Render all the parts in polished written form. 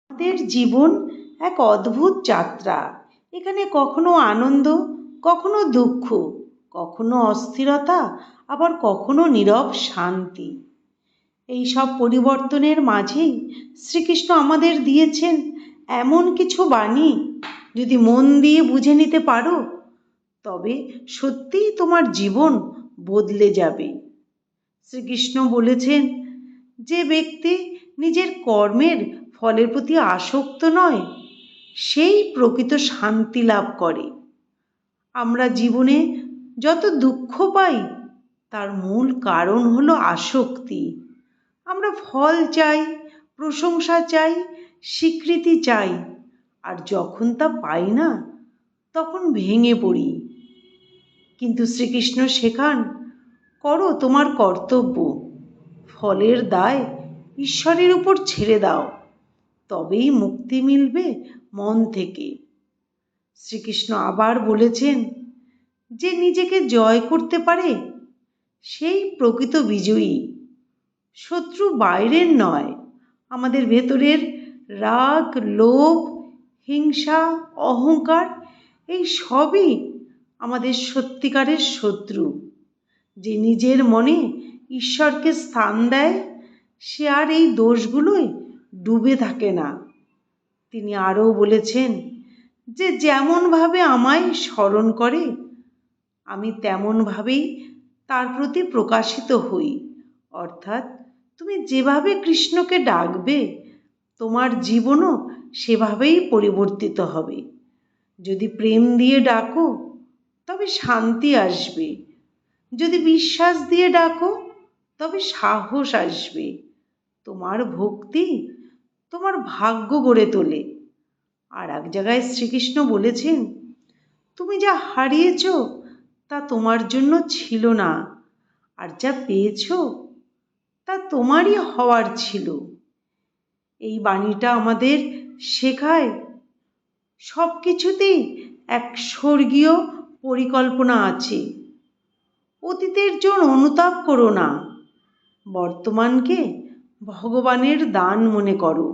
আমাদের জীবন এক অদ্ভুত যাত্রা। এখানে কখনো আনন্দ, কখনো দুঃখ, কখনো অস্থিরতা, আবার কখনো নীরব শান্তি। এই সব পরিবর্তনের মাঝেই শ্রীকৃষ্ণ আমাদের দিয়েছেন এমন কিছু বাণী, যদি মন দিয়ে বুঝে নিতে পারো তবে সত্যিই তোমার জীবন বদলে যাবে। শ্রীকৃষ্ণ বলেছেন, যে ব্যক্তি নিজের কর্মের ফলের প্রতি আসক্ত নয়, সেই প্রকৃত শান্তি লাভ করে। আমরা জীবনে যত দুঃখ পাই তার মূল কারণ হলো আসক্তি। আমরা ফল চাই, প্রশংসা চাই, স্বীকৃতি চাই, আর যখন তা পাই না তখন ভেঙে পড়ি। কিন্তু শ্রীকৃষ্ণ শেখান, করো তোমার কর্তব্য, ফলের দায় ঈশ্বরের উপর ছেড়ে দাও, তবেই মুক্তি মিলবে মন থেকে। শ্রীকৃষ্ণ আবার বলেছেন, যে নিজেকে জয় করতে পারে সেই প্রকৃত বিজয়ী। শত্রু বাইরের নয়, আমাদের ভেতরের রাগ, লোভ, হিংসা, অহংকার, এই সবই আমাদের সত্যিকারের শত্রু। যে নিজের মনে ঈশ্বরকে স্থান দেয় সে আর এই দোষগুলোয় ডুবে থাকে না। তিনি আরও বলেছেন, যে যেমনভাবে আমায় স্মরণ করে আমি তেমনভাবেই তার প্রতি প্রকাশিত হই। অর্থাৎ তুমি যেভাবে কৃষ্ণকে ডাকবে তোমার জীবনও সেভাবেই পরিবর্তিত হবে। যদি প্রেম দিয়ে ডাকো তবে শান্তি আসবে, যদি বিশ্বাস দিয়ে ডাকো তবে সাহস আসবে। তোমার ভক্তি তোমার ভাগ্য গড়ে তোলে। আর এক জায়গায় শ্রীকৃষ্ণ বলেছেন, তুমি যা হারিয়েছ তা তোমার জন্য ছিল না, আর যা পেয়েছ তা তোমারই হওয়ার ছিল। এই বাণীটা আমাদের শেখায় সব কিছুতেই এক স্বর্গীয় পরিকল্পনা আছে। অতীতের জন্য অনুতাপ করো না, বর্তমানকে ভগবানের দান মনে করো।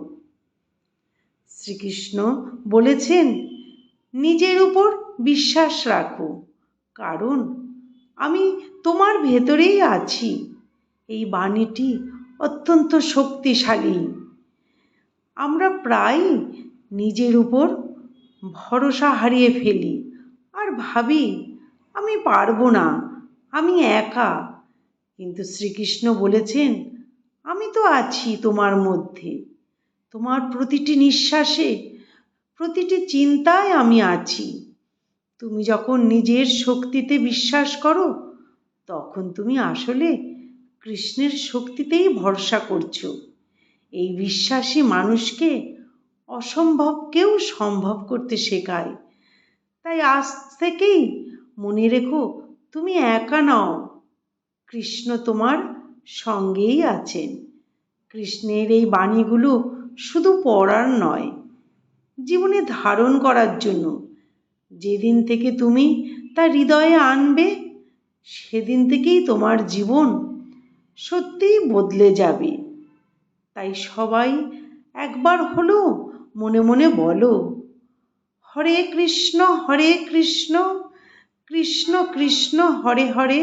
শ্রীকৃষ্ণ বলেছেন, নিজের উপর বিশ্বাস রাখো, কারণ আমি তোমার ভেতরেই আছি। এই বাণীটি অত্যন্ত শক্তিশালী। আমরা প্রায় নিজের উপর ভরসা হারিয়ে ফেলি আর ভাবি, আমি পারবো না, আমি একা। কিন্তু শ্রীকৃষ্ণ বলেছেন, আমি তো আছি তোমার মধ্যে, তোমার প্রতিটি নিঃশ্বাসে, প্রতিটি চিন্তায় আমি আছি। তুমি যখন নিজের শক্তিতে বিশ্বাস করো তখন তুমি আসলে কৃষ্ণের শক্তিতেই ভরসা করছো। এই বিশ্বাসী মানুষকে অসম্ভবকেও সম্ভব করতে শেখায়। তাই আজ থেকেই মনে রেখো, তুমি একা নও, কৃষ্ণ তোমার সঙ্গেই আছেন। কৃষ্ণের এই বাণীগুলো শুধু পড়ার নয়, জীবনে ধারণ করার জন্য। যেদিন থেকে তুমি তা হৃদয়ে আনবে সেদিন থেকেই তোমার জীবন সত্যিই বদলে যাবে। তাই সবাই একবার হলেও মনে মনে বলো, হরে কৃষ্ণ কৃষ্ণ কৃষ্ণ হরে হরে,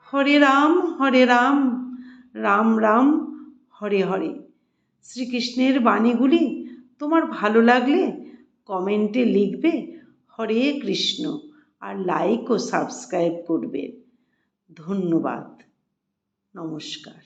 হরে রাম রাম রাম হরে হরে। শ্রীকৃষ্ণের বাণীগুলি তোমার ভালো লাগলে কমেন্টে লিখবে হরে কৃষ্ণ, আর লাইক ও সাবস্ক্রাইব করবে। ধন্যবাদ। নমস্কার।